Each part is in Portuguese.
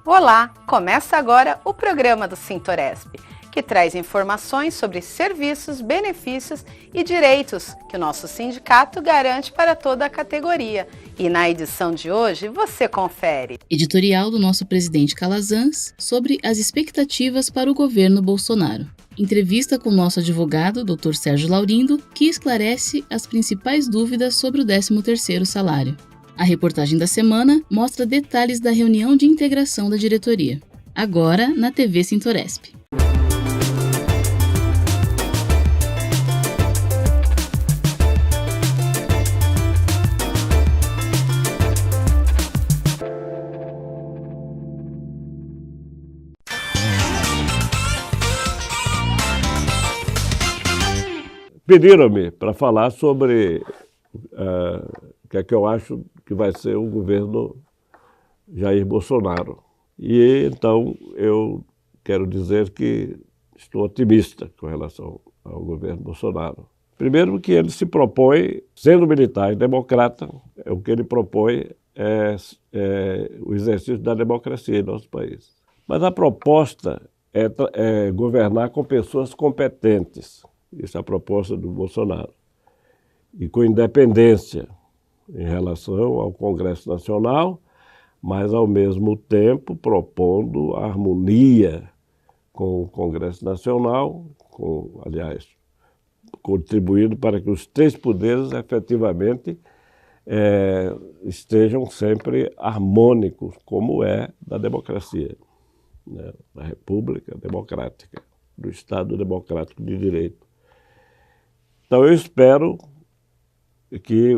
Olá! Começa agora o programa do Sintoresp, que traz informações sobre serviços, benefícios e direitos que o nosso sindicato garante para toda a categoria. E na edição de hoje você confere. Editorial do nosso presidente Calazans sobre as expectativas para o governo Bolsonaro. Entrevista com o nosso advogado, Dr. Sérgio Laurindo, que esclarece as principais dúvidas sobre o 13º salário. A reportagem da semana mostra detalhes da reunião de integração da diretoria. Agora na TV Sintoresp. Pediram-me para falar sobre o que é que eu acho que vai ser o governo Jair Bolsonaro. E então eu quero dizer que estou otimista com relação ao governo Bolsonaro. Primeiro que ele se propõe, sendo militar e democrata, o que ele propõe é o exercício da democracia em nosso país. Mas a proposta é governar com pessoas competentes. Isso é a proposta do Bolsonaro. E com independência em relação ao Congresso Nacional, mas ao mesmo tempo propondo harmonia com o Congresso Nacional, contribuindo para que os três poderes efetivamente estejam sempre harmônicos, como é da democracia, né? Da República Democrática, do Estado Democrático de Direito. Então eu espero que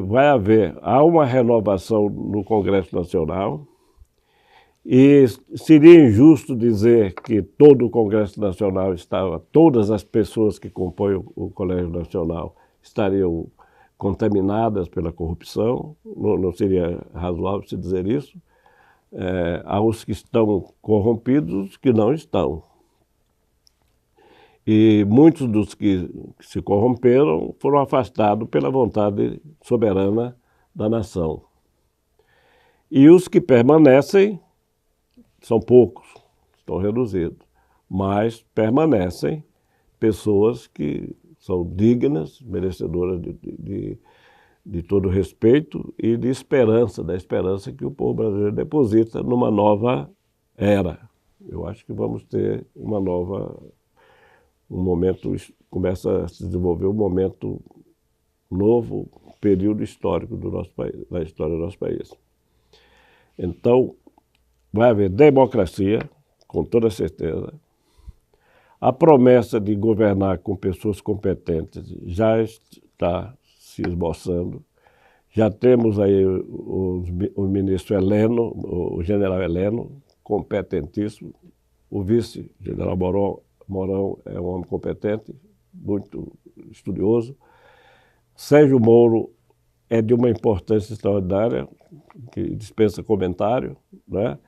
há uma renovação no Congresso Nacional e seria injusto dizer que todo o Congresso Nacional todas as pessoas que compõem o Colégio Nacional estariam contaminadas pela corrupção, não seria razoável se dizer isso. Há os que estão corrompidos, os que não estão. E muitos dos que se corromperam foram afastados pela vontade soberana da nação. E os que permanecem são poucos, estão reduzidos, mas permanecem pessoas que são dignas, merecedoras de todo respeito e de esperança, da esperança que o povo brasileiro deposita numa nova era. Eu acho que vamos ter começa a se desenvolver um momento novo, período histórico do nosso país, da história do nosso país. Então, vai haver democracia, com toda certeza. A promessa de governar com pessoas competentes já está se esboçando. Já temos aí o ministro Heleno, o general Heleno, competentíssimo. O vice-general Mourão é um homem competente, muito estudioso. Sérgio Moro é de uma importância extraordinária, que dispensa comentário, né?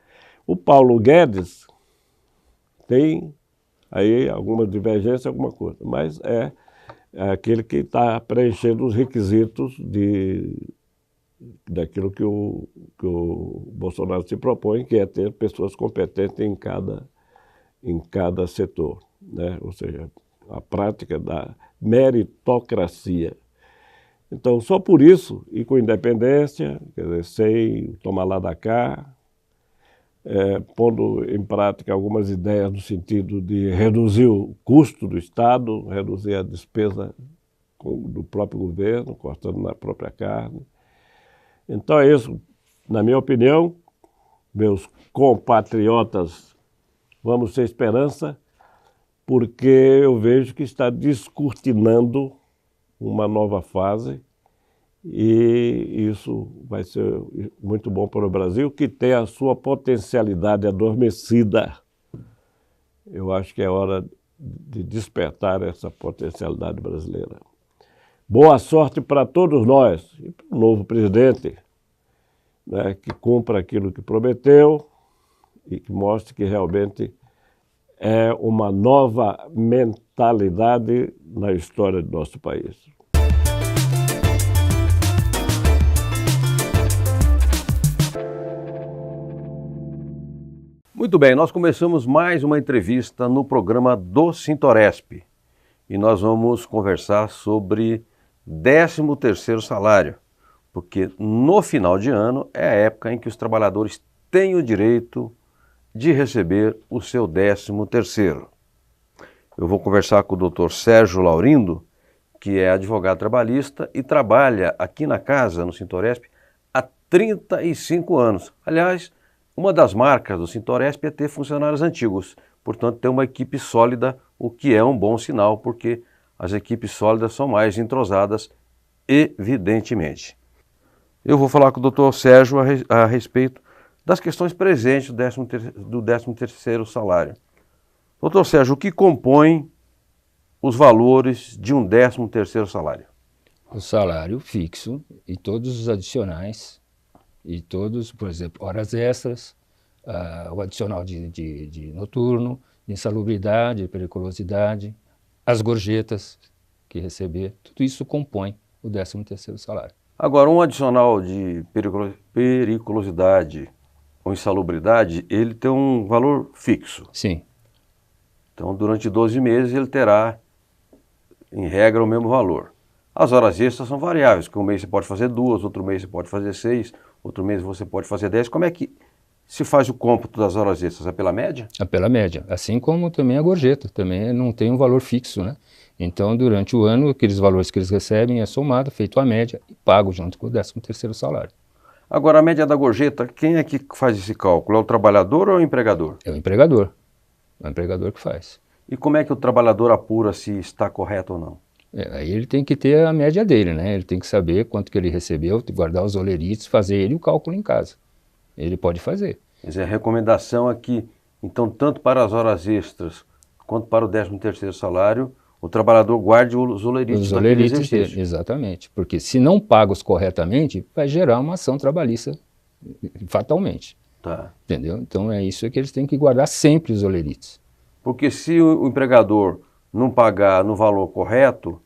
O Paulo Guedes tem aí alguma divergência, alguma coisa, mas é aquele que está preenchendo os requisitos daquilo que o Bolsonaro se propõe, que é ter pessoas competentes em cada setor, né? Ou seja, a prática da meritocracia. Então, só por isso, e com independência, quer dizer, sem tomar lá da cá, pondo em prática algumas ideias no sentido de reduzir o custo do Estado, reduzir a despesa do próprio governo, cortando na própria carne. Então é isso, na minha opinião, meus compatriotas, vamos ter esperança, porque eu vejo que está descortinando uma nova fase e isso vai ser muito bom para o Brasil, que tem a sua potencialidade adormecida. Eu acho que é hora de despertar essa potencialidade brasileira. Boa sorte para todos nós e para o novo presidente, né, que cumpra aquilo que prometeu e que mostre que realmente é uma nova mentalidade na história do nosso país. Muito bem, nós começamos mais uma entrevista no programa do Sintoresp e nós vamos conversar sobre 13º salário, porque no final de ano é a época em que os trabalhadores têm o direito de receber o seu 13º. Eu vou conversar com o Dr. Sérgio Laurindo, que é advogado trabalhista e trabalha aqui na casa, no Sintoresp, há 35 anos. Aliás, uma das marcas do Sintoresp é ter funcionários antigos, portanto ter uma equipe sólida, o que é um bom sinal, porque as equipes sólidas são mais entrosadas, evidentemente. Eu vou falar com o Dr. Sérgio a respeito das questões presentes do 13º salário. Dr. Sérgio, o que compõe os valores de um 13º salário? O salário fixo e todos os adicionais, e todos, por exemplo, horas extras, o adicional de noturno, de insalubridade, de periculosidade, as gorjetas que receber, tudo isso compõe o 13º salário. Agora, um adicional de periculosidade ou insalubridade, ele tem um valor fixo. Sim. Então, durante 12 meses, ele terá, em regra, o mesmo valor. As horas extras são variáveis, porque um mês você pode fazer 2, outro mês você pode fazer 6, outro mês você pode fazer 10. Como é que se faz o cômputo das horas extras? É pela média? É pela média, assim como também a gorjeta, também não tem um valor fixo, né? Então, durante o ano, aqueles valores que eles recebem é somado, feito a média e pago junto com o 13º salário. Agora, a média da gorjeta, quem é que faz esse cálculo? É o trabalhador ou é o empregador? É o empregador. É o empregador que faz. E como é que o trabalhador apura se está correto ou não? Aí ele tem que ter a média dele, né? Ele tem que saber quanto que ele recebeu, guardar os olerites, fazer ele o cálculo em casa. Ele pode fazer. Quer dizer, a recomendação é que, então, tanto para as horas extras quanto para o 13º salário, o trabalhador guarde os olerites. Os olerites dele, exatamente. Porque se não pagos corretamente, vai gerar uma ação trabalhista fatalmente. Tá. Entendeu? Então é isso que eles têm que guardar sempre os olerites. Porque se o empregador não pagar no valor correto,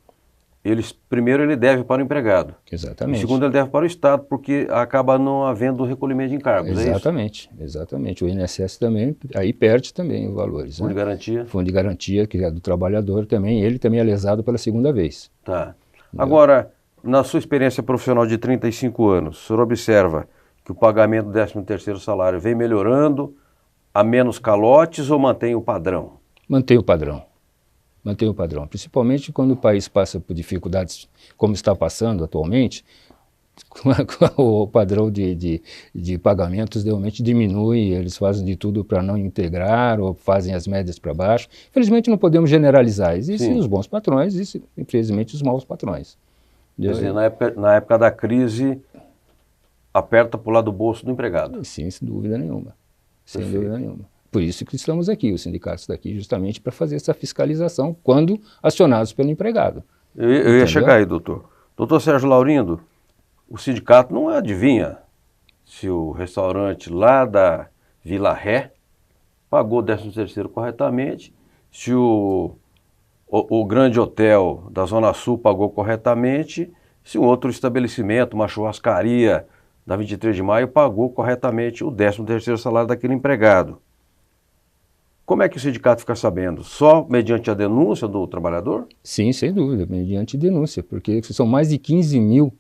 primeiro ele deve para o empregado. Exatamente. E segundo, ele deve para o Estado, porque acaba não havendo recolhimento de encargos. Exatamente, é isso? Exatamente. O INSS também, aí perde também os valores. Fundo de garantia? Fundo de garantia, que é do trabalhador também, ele também é lesado pela segunda vez. Tá. Agora, na sua experiência profissional de 35 anos, o senhor observa que o pagamento do 13º salário vem melhorando, há menos calotes ou mantém o padrão? Mantém o padrão. Mantém o padrão, principalmente quando o país passa por dificuldades como está passando atualmente, o padrão de pagamentos realmente diminui, eles fazem de tudo para não integrar ou fazem as médias para baixo. Infelizmente não podemos generalizar, existem os bons patrões e infelizmente os maus patrões. Quer dizer, na época da crise, aperta para o lado do bolso do empregado. Sim, sem dúvida nenhuma. Sem dúvida nenhuma. Por isso que estamos aqui, os sindicatos daqui, justamente para fazer essa fiscalização quando acionados pelo empregado. Eu ia chegar aí, doutor. Doutor Sérgio Laurindo, o sindicato não adivinha se o restaurante lá da Vila Ré pagou o 13º corretamente, se o grande hotel da Zona Sul pagou corretamente, se um outro estabelecimento, uma churrascaria da 23 de maio, pagou corretamente o 13º salário daquele empregado. Como é que o sindicato fica sabendo? Só mediante a denúncia do trabalhador? Sim, sem dúvida, mediante denúncia, porque são mais de 15 mil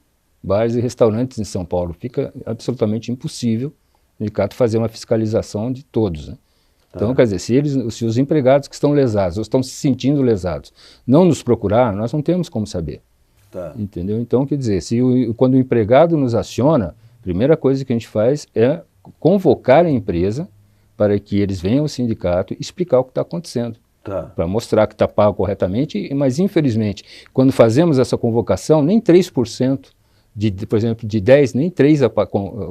bares e restaurantes em São Paulo. Fica absolutamente impossível o sindicato fazer uma fiscalização de todos, né? Tá. Então, quer dizer, se os empregados que estão lesados ou estão se sentindo lesados não nos procurar, nós não temos como saber. Tá. Entendeu? Então, quer dizer, quando o empregado nos aciona, a primeira coisa que a gente faz é convocar a empresa para que eles venham ao sindicato explicar o que está acontecendo. Tá. Para mostrar que está pago corretamente, mas infelizmente, quando fazemos essa convocação, nem 3%, por exemplo, de 10, nem 3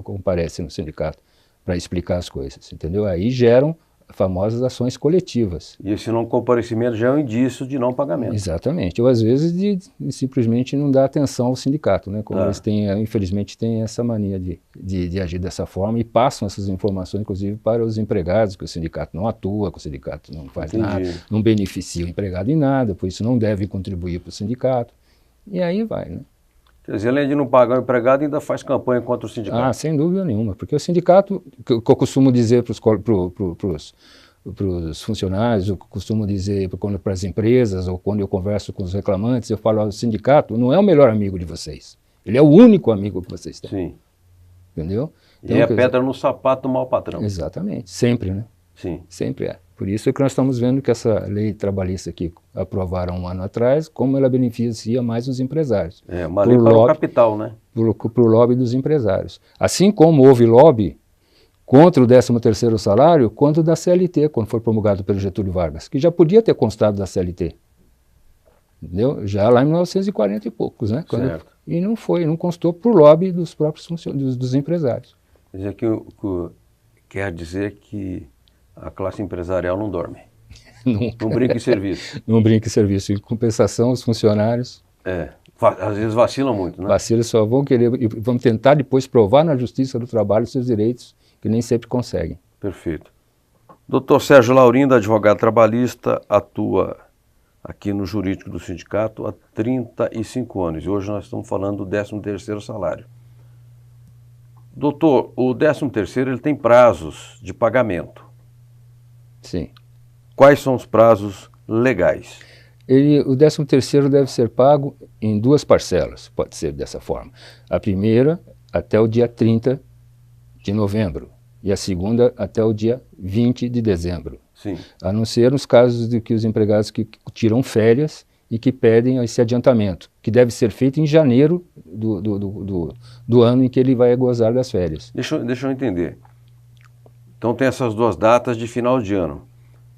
comparecem no sindicato para explicar as coisas, entendeu? Aí geram famosas ações coletivas. E esse não comparecimento já é um indício de não pagamento. Exatamente. Ou às vezes de simplesmente não dar atenção ao sindicato, né? Como eles têm, infelizmente, têm essa mania de agir dessa forma e passam essas informações, inclusive, para os empregados, que o sindicato não atua, que o sindicato não faz nada, não beneficia o empregado em nada, por isso não deve contribuir para o sindicato. E aí vai, né? Quer dizer, além de não pagar o empregado, ainda faz campanha contra o sindicato. Ah, sem dúvida nenhuma, porque o sindicato, que eu costumo dizer para os funcionários, eu costumo dizer para as empresas, ou quando eu converso com os reclamantes, eu falo, o sindicato não é o melhor amigo de vocês, ele é o único amigo que vocês têm. Sim. Entendeu? Então, e é pedra no sapato do mau patrão. Exatamente, sempre, né? Sim. Sempre é. Por isso é que nós estamos vendo que essa lei trabalhista que aprovaram um ano atrás, como ela beneficia mais os empresários. É, uma lei para o capital, né? Para o lobby dos empresários. Assim como houve lobby contra o 13º salário, quanto da CLT, quando foi promulgado pelo Getúlio Vargas, que já podia ter constado da CLT. Entendeu? Já lá em 1940 e poucos, né? Certo. E não foi, não constou para o lobby dos próprios dos empresários. Quer dizer que a classe empresarial não dorme. Nunca. Não brinca em serviço. Não brinca em serviço. Em compensação, os funcionários... Às vezes vacilam muito, né? Vacilam, só vão querer, e vão tentar depois provar na Justiça do Trabalho seus direitos, que nem sempre conseguem. Perfeito. Dr. Sérgio Laurindo, advogado trabalhista, atua aqui no jurídico do sindicato há 35 anos. E hoje nós estamos falando do 13º salário. Doutor, o 13º ele tem prazos de pagamento. Sim. Quais são os prazos legais? O 13º deve ser pago em 2 parcelas, pode ser dessa forma. A primeira até o dia 30 de novembro e a segunda até o dia 20 de dezembro. Sim. A não ser nos casos de que os empregados que tiram férias e que pedem esse adiantamento, que deve ser feito em janeiro do ano em que ele vai gozar das férias. Deixa eu entender. Então tem essas 2 datas de final de ano,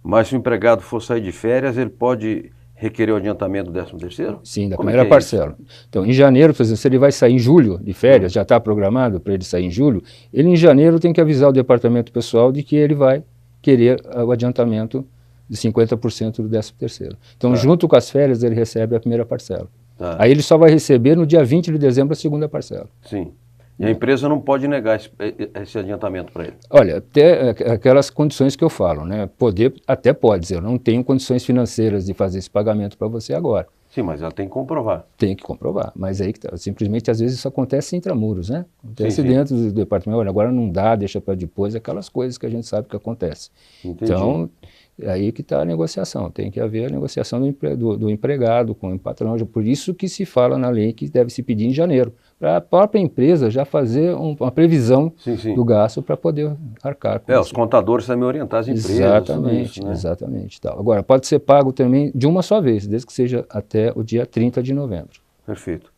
mas se o empregado for sair de férias, ele pode requerer o adiantamento do 13º? Sim, da primeira parcela. Então, em janeiro, por exemplo, se ele vai sair em julho de férias, já está programado para ele sair em julho, ele em janeiro tem que avisar o departamento pessoal de que ele vai querer o adiantamento de 50% do 13º. Então, junto com as férias, ele recebe a primeira parcela. Aí ele só vai receber no dia 20 de dezembro a segunda parcela. Sim. E a empresa não pode negar esse adiantamento para ele? Olha, até aquelas condições que eu falo, né? Poder até pode dizer, eu não tenho condições financeiras de fazer esse pagamento para você agora. Sim, mas ela tem que comprovar. Tem que comprovar, mas aí que tá. Simplesmente às vezes isso acontece intramuros, né? Acontece Sim. dentro do departamento, olha, agora não dá, deixa para depois, aquelas coisas que a gente sabe que acontece. Entendi. Então, é aí que está a negociação, tem que haver a negociação do empregado com o patrão, por isso que se fala na lei que deve se pedir em janeiro, para a própria empresa já fazer uma previsão do gasto para poder arcar com os contadores também orientar as empresas. Exatamente, isso, né? Exatamente. Tal. Agora, pode ser pago também de uma só vez, desde que seja até o dia 30 de novembro. Perfeito.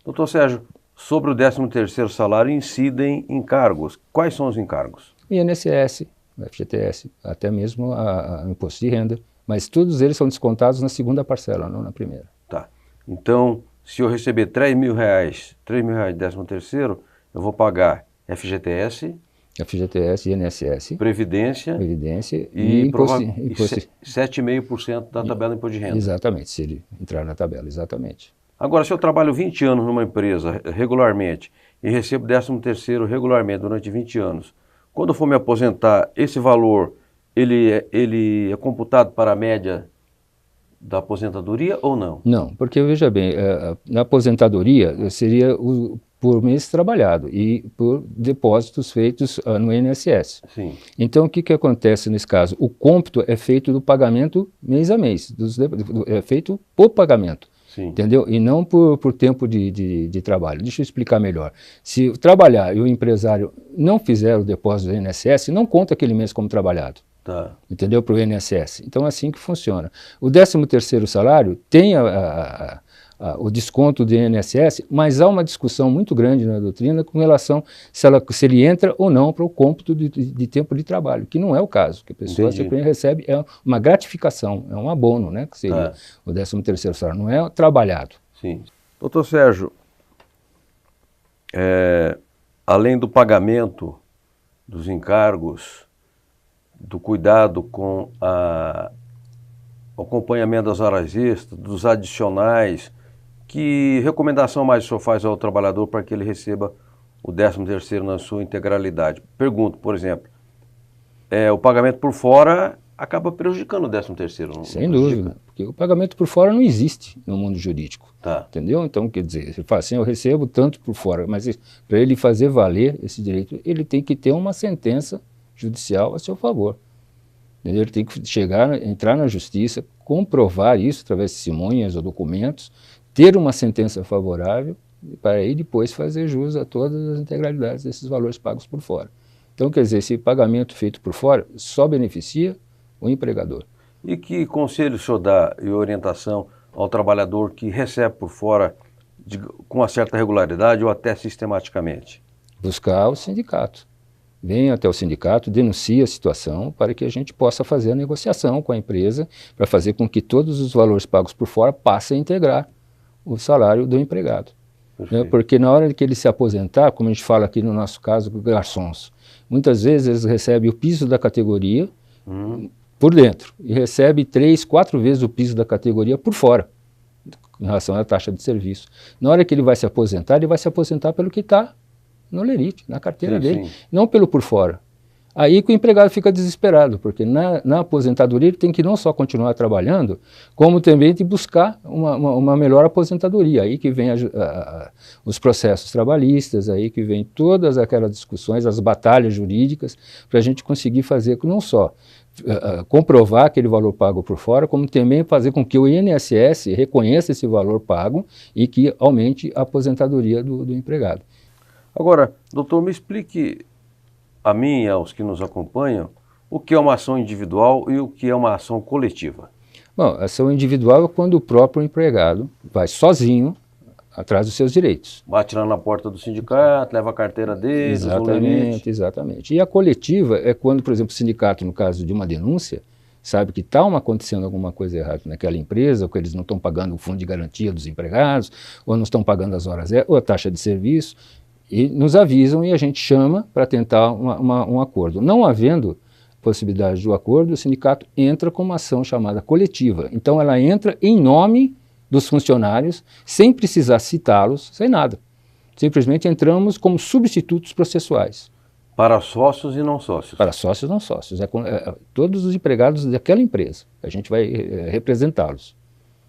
Doutor Sérgio, sobre o 13º salário incidem encargos. Quais são os encargos? O INSS, o FGTS, até mesmo o imposto de renda, mas todos eles são descontados na segunda parcela, não na primeira. Tá. Então, se eu receber R$3.000 de 13º, eu vou pagar FGTS, INSS, Previdência e imposto. 7,5% da tabela de imposto de renda. Exatamente, se ele entrar na tabela, exatamente. Agora, se eu trabalho 20 anos numa empresa regularmente e recebo 13º regularmente durante 20 anos, quando eu for me aposentar, esse valor ele é computado para a média da aposentadoria ou não? Não, porque veja bem, na aposentadoria seria por mês trabalhado e por depósitos feitos no INSS. Sim. Então, o que acontece nesse caso? O cômputo é feito do pagamento mês a mês, é feito por pagamento. Sim. Entendeu? E não por tempo de trabalho. Deixa eu explicar melhor. Se trabalhar e o empresário não fizer o depósito do INSS, não conta aquele mês como trabalhado. Tá. Entendeu? Para o INSS. Então é assim que funciona. O 13º salário tem o desconto do INSS, mas há uma discussão muito grande na doutrina com relação se ele entra ou não para o cômputo de tempo de trabalho, que não é o caso, que a pessoa simplesmente recebe uma gratificação, é um abono, né, que seria o 13º salário, não é trabalhado. Sim. Doutor Sérgio, além do pagamento dos encargos, do cuidado com o acompanhamento das horas extras, dos adicionais, que recomendação mais o senhor faz ao trabalhador para que ele receba o 13º na sua integralidade? Pergunto, por exemplo, o pagamento por fora acaba prejudicando o 13º. Sem dúvida, porque o pagamento por fora não existe no mundo jurídico, Tá. entendeu? Então, quer dizer, você fala assim, eu recebo tanto por fora, mas para ele fazer valer esse direito, ele tem que ter uma sentença judicial a seu favor. Entendeu? Ele tem que entrar na justiça, comprovar isso através de testemunhas ou documentos, ter uma sentença favorável para aí depois fazer jus a todas as integralidades desses valores pagos por fora. Então, quer dizer, esse pagamento feito por fora só beneficia o empregador. E que conselho o senhor dá e orientação ao trabalhador que recebe por fora com uma certa regularidade ou até sistematicamente? Buscar o sindicato. Venha até o sindicato, denuncie a situação para que a gente possa fazer a negociação com a empresa para fazer com que todos os valores pagos por fora passem a integrar o salário do empregado. Né? Porque na hora que ele se aposentar, como a gente fala aqui no nosso caso, garçons, muitas vezes eles recebem o piso da categoria por dentro e recebe 3, 4 vezes o piso da categoria por fora, em relação à taxa de serviço. Na hora que ele vai se aposentar, ele vai se aposentar pelo que está no lerite, na carteira dele, não pelo por fora. Aí que o empregado fica desesperado, porque na aposentadoria ele tem que não só continuar trabalhando, como também de buscar uma melhor aposentadoria. Aí que vem os processos trabalhistas, aí que vem todas aquelas discussões, as batalhas jurídicas, para a gente conseguir fazer não só comprovar aquele valor pago por fora, como também fazer com que o INSS reconheça esse valor pago e que aumente a aposentadoria do empregado. Agora, doutor, me explique a mim e aos que nos acompanham o que é uma ação individual e o que é uma ação coletiva. Bom, a ação individual é quando o próprio empregado vai sozinho atrás dos seus direitos. Bate lá na porta do sindicato, leva a carteira dele, exatamente. E a coletiva é quando, por exemplo, o sindicato, no caso de uma denúncia, sabe que está acontecendo alguma coisa errada naquela empresa, ou que eles não estão pagando o fundo de garantia dos empregados, ou não estão pagando as horas ou a taxa de serviço, e nos avisam e a gente chama para tentar um acordo. Não havendo possibilidade do acordo, o sindicato entra com uma ação chamada coletiva. Então ela entra em nome dos funcionários, sem precisar citá-los, sem nada. Simplesmente entramos como substitutos processuais. Para sócios e não sócios? Para sócios e não sócios. Todos os empregados daquela empresa. A gente vai representá-los.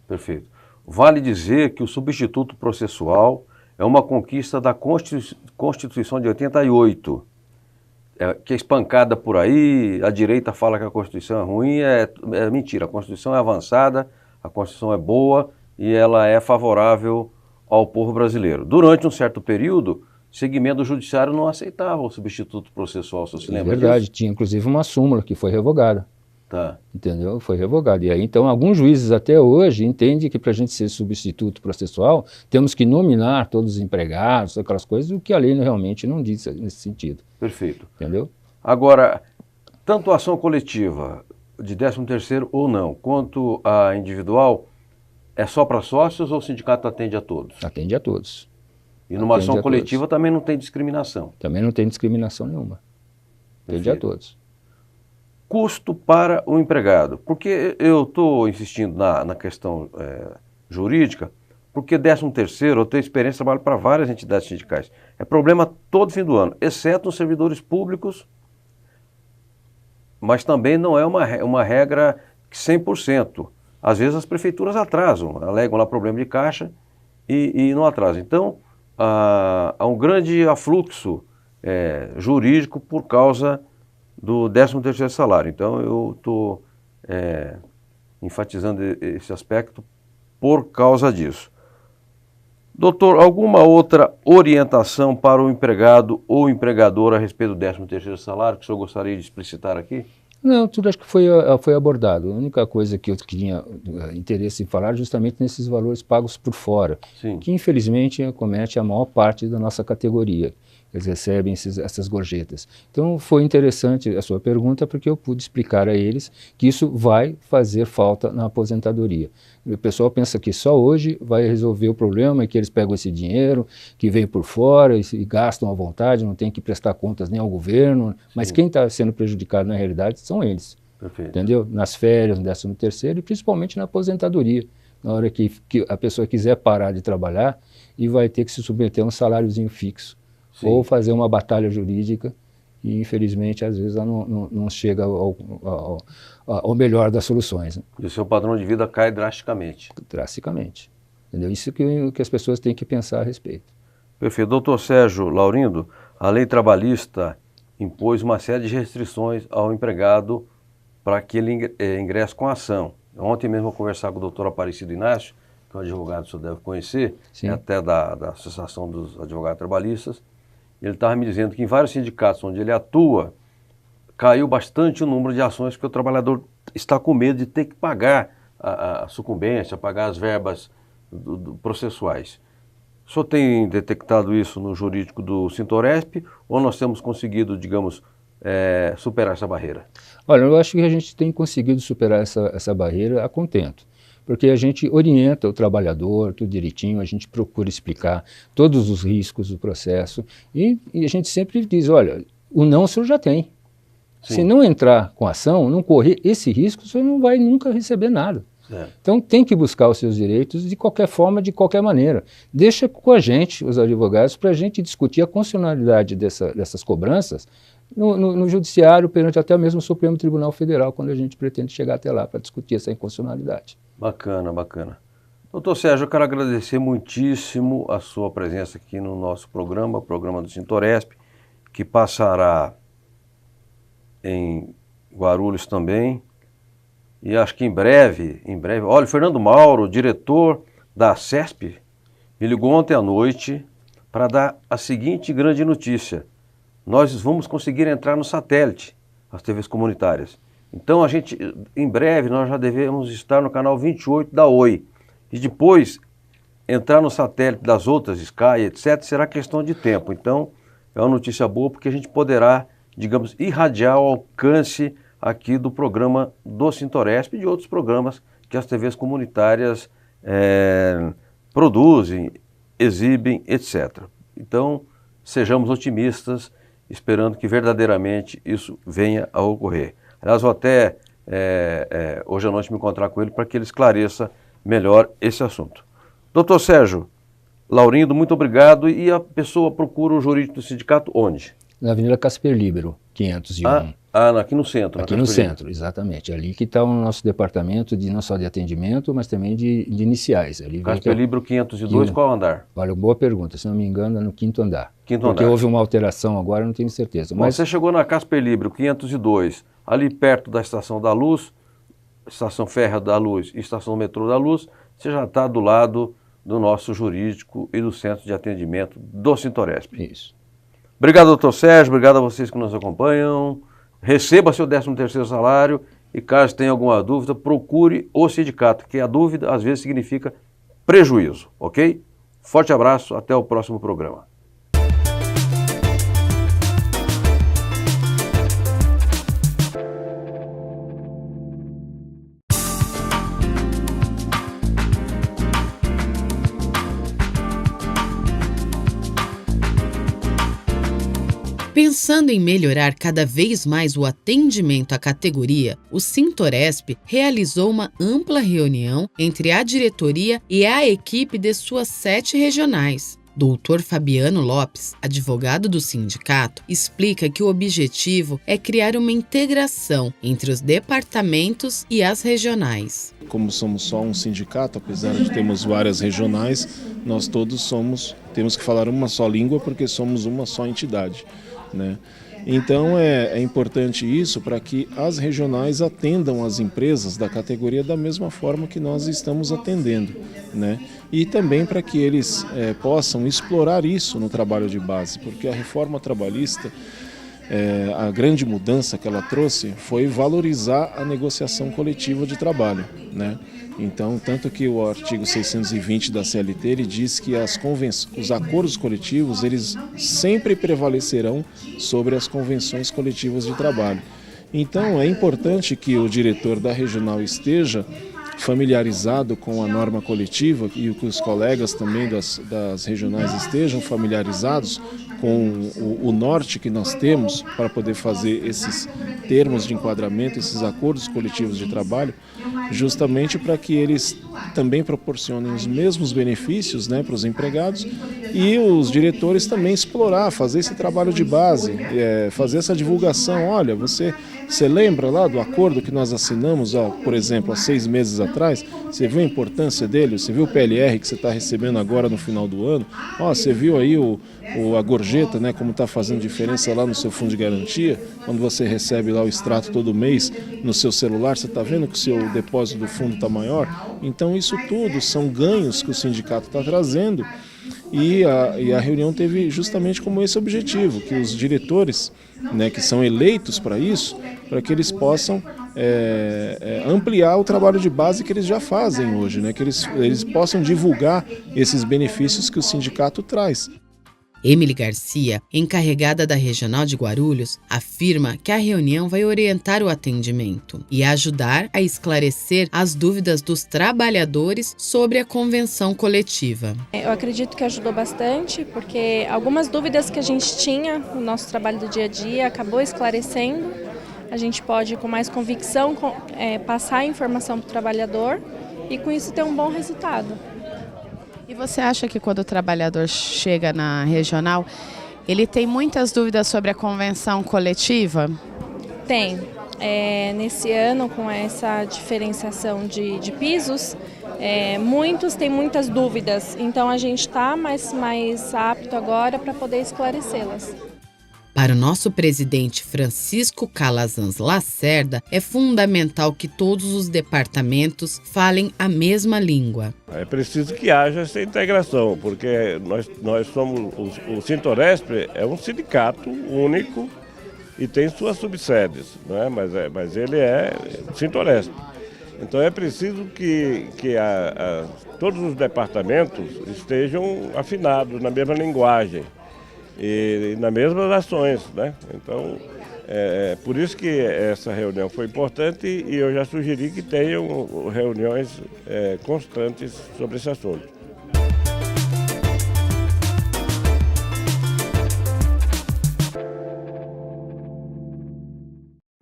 Perfeito. Vale dizer que o substituto processual é uma conquista da Constituição de 88, que é espancada por aí, a direita fala que a Constituição é ruim, é mentira, a Constituição é avançada, a Constituição é boa e ela é favorável ao povo brasileiro. Durante um certo período, o segmento judiciário não aceitava o substituto processual, se você lembra disso? É verdade, tinha inclusive uma súmula que foi revogada. Tá. Entendeu? Foi revogado. E aí, então, alguns juízes até hoje entendem que para a gente ser substituto processual, temos que nominar todos os empregados, aquelas coisas, o que a lei realmente não diz nesse sentido. Perfeito. Entendeu? Agora, tanto a ação coletiva de 13º ou não, quanto a individual, é só para sócios ou o sindicato atende a todos? Atende a todos. E numa ação coletiva também não tem discriminação? Também não tem discriminação nenhuma. Atende a todos. Custo para o empregado. Porque eu estou insistindo na questão jurídica, porque 13º, eu tenho experiência, trabalho para várias entidades sindicais. É problema todo fim do ano, exceto os servidores públicos, mas também não é uma regra 100%. Às vezes as prefeituras atrasam, alegam lá problema de caixa e não atrasam. Então, há um grande afluxo jurídico por causa do 13º salário. Então, eu estou enfatizando esse aspecto por causa disso. Doutor, alguma outra orientação para o empregado ou empregador a respeito do 13º salário que o senhor gostaria de explicitar aqui? Não, tudo acho que foi abordado. A única coisa que eu tinha interesse em falar é justamente nesses valores pagos por fora, Sim. Que infelizmente comete a maior parte da nossa categoria. Eles recebem essas gorjetas. Então foi interessante a sua pergunta, porque eu pude explicar a eles que isso vai fazer falta na aposentadoria. O pessoal pensa que só hoje vai resolver o problema, que eles pegam esse dinheiro, que vem por fora e gastam à vontade, não tem que prestar contas nem ao governo, mas quem está sendo prejudicado na realidade são eles. Perfeito. Entendeu? Nas férias, no 13º e principalmente na aposentadoria. Na hora que a pessoa quiser parar de trabalhar e vai ter que se submeter a um saláriozinho fixo. Sim. Ou fazer uma batalha jurídica e infelizmente às vezes ela não chega ao melhor das soluções, né? E o seu padrão de vida cai drasticamente. Drasticamente. Entendeu? Isso que as pessoas têm que pensar a respeito. Perfeito. Doutor Sérgio Laurindo, a lei trabalhista impôs uma série de restrições ao empregado para que ele ingresse com a ação. Ontem mesmo eu conversava com o doutor Aparecido Inácio, que é um advogado que o senhor deve conhecer, até da Associação dos Advogados Trabalhistas. Ele estava me dizendo que em vários sindicatos onde ele atua, caiu bastante o número de ações porque o trabalhador está com medo de ter que pagar a sucumbência, pagar as verbas processuais. O senhor tem detectado isso no jurídico do Sintoresp ou nós temos conseguido, digamos, superar essa barreira? Olha, eu acho que a gente tem conseguido superar essa barreira a contento, porque a gente orienta o trabalhador, tudo direitinho, a gente procura explicar todos os riscos do processo e a gente sempre diz, olha, o não o senhor já tem. Sim. Se não entrar com ação, não correr esse risco, o senhor não vai nunca receber nada. Então tem que buscar os seus direitos de qualquer forma, de qualquer maneira. Deixa com a gente, os advogados, para a gente discutir a constitucionalidade dessas cobranças no judiciário, perante até mesmo o Supremo Tribunal Federal, quando a gente pretende chegar até lá para discutir essa inconstitucionalidade. Bacana, bacana. Doutor Sérgio, eu quero agradecer muitíssimo a sua presença aqui no nosso programa, o programa do Sintoresp, que passará em Guarulhos também. E acho que em breve, olha, o Fernando Mauro, diretor da CESP, me ligou ontem à noite para dar a seguinte grande notícia. Nós vamos conseguir entrar no satélite, as TVs comunitárias. Então a gente, em breve, nós já devemos estar no canal 28 da Oi. E depois, entrar no satélite das outras, Sky, etc., será questão de tempo. Então, é uma notícia boa porque a gente poderá, digamos, irradiar o alcance aqui do programa do Sintoresp e de outros programas que as TVs comunitárias produzem, exibem, etc. Então, sejamos otimistas, esperando que verdadeiramente isso venha a ocorrer. Aliás, vou até hoje à noite me encontrar com ele para que ele esclareça melhor esse assunto. Doutor Sérgio Laurindo, muito obrigado. E a pessoa procura o jurídico do sindicato onde? Na Avenida Casper Libero, 501. Aqui no centro. Aqui no centro, exatamente. Ali que está o nosso departamento não só de atendimento, mas também de iniciais. Casper Libero 502, qual andar? Olha, boa pergunta. Se não me engano, é no quinto andar. Porque houve uma alteração agora, não tenho certeza. Mas você chegou na Casper Libero 502, ali perto da Estação da Luz, Estação Férrea da Luz e Estação Metrô da Luz, você já está do lado do nosso jurídico e do centro de atendimento do Sintoresp. Isso. Obrigado, doutor Sérgio, obrigado a vocês que nos acompanham. Receba seu 13º salário e caso tenha alguma dúvida, procure o sindicato, que a dúvida às vezes significa prejuízo, ok? Forte abraço, até o próximo programa. Pensando em melhorar cada vez mais o atendimento à categoria, o Sintoresp realizou uma ampla reunião entre a diretoria e a equipe de suas 7 regionais. Dr. Fabiano Lopes, advogado do sindicato, explica que o objetivo é criar uma integração entre os departamentos e as regionais. Como somos só um sindicato, apesar de termos várias regionais, nós todos temos que falar uma só língua porque somos uma só entidade, né? Então é importante isso para que as regionais atendam as empresas da categoria da mesma forma que nós estamos atendendo, né? E também para que eles possam explorar isso no trabalho de base, porque a reforma trabalhista, a grande mudança que ela trouxe foi valorizar a negociação coletiva de trabalho, né? Então, tanto que o artigo 620 da CLT ele diz que os acordos coletivos eles sempre prevalecerão sobre as convenções coletivas de trabalho. Então, é importante que o diretor da regional esteja familiarizado com a norma coletiva e que os colegas também das regionais estejam familiarizados com o norte que nós temos para poder fazer esses termos de enquadramento, esses acordos coletivos de trabalho, justamente para que eles também proporcionem os mesmos benefícios, né, para os empregados, e os diretores também explorar, fazer esse trabalho de base, fazer essa divulgação. Olha, você lembra lá do acordo que nós assinamos, por exemplo, há 6 meses atrás? Você viu a importância dele? Você viu o PLR que você está recebendo agora no final do ano? Você viu aí a gorjeta, né, como está fazendo diferença lá no seu fundo de garantia? Quando você recebe lá o extrato todo mês no seu celular, você está vendo que o seu depósito do fundo está maior? Então isso tudo são ganhos que o sindicato está trazendo. E a reunião teve justamente como esse objetivo, que os diretores, né, que são eleitos para isso, para que eles possam ampliar o trabalho de base que eles já fazem hoje, né, que eles possam divulgar esses benefícios que o sindicato traz. Emily Garcia, encarregada da Regional de Guarulhos, afirma que a reunião vai orientar o atendimento e ajudar a esclarecer as dúvidas dos trabalhadores sobre a convenção coletiva. Eu acredito que ajudou bastante, porque algumas dúvidas que a gente tinha no nosso trabalho do dia a dia acabou esclarecendo. A gente pode, com mais convicção, passar a informação para o trabalhador e, com isso, ter um bom resultado. E você acha que quando o trabalhador chega na regional, ele tem muitas dúvidas sobre a convenção coletiva? Tem. Nesse ano, com essa diferenciação de pisos, muitos têm muitas dúvidas. Então, a gente está mais apto agora para poder esclarecê-las. Para o nosso presidente Francisco Calazans Lacerda, é fundamental que todos os departamentos falem a mesma língua. É preciso que haja essa integração, porque nós somos, o Sintoresp é um sindicato único e tem suas subsedes, não é? Mas ele é Sintoresp. Então é preciso que todos os departamentos estejam afinados na mesma linguagem e nas mesmas ações, né? Então, por isso que essa reunião foi importante e eu já sugeri que tenham reuniões constantes sobre esse assunto.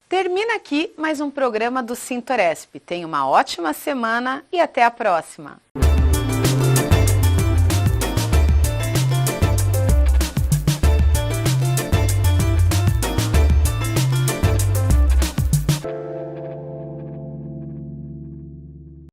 Termina aqui mais um programa do Sintoresp. Tenha uma ótima semana e até a próxima!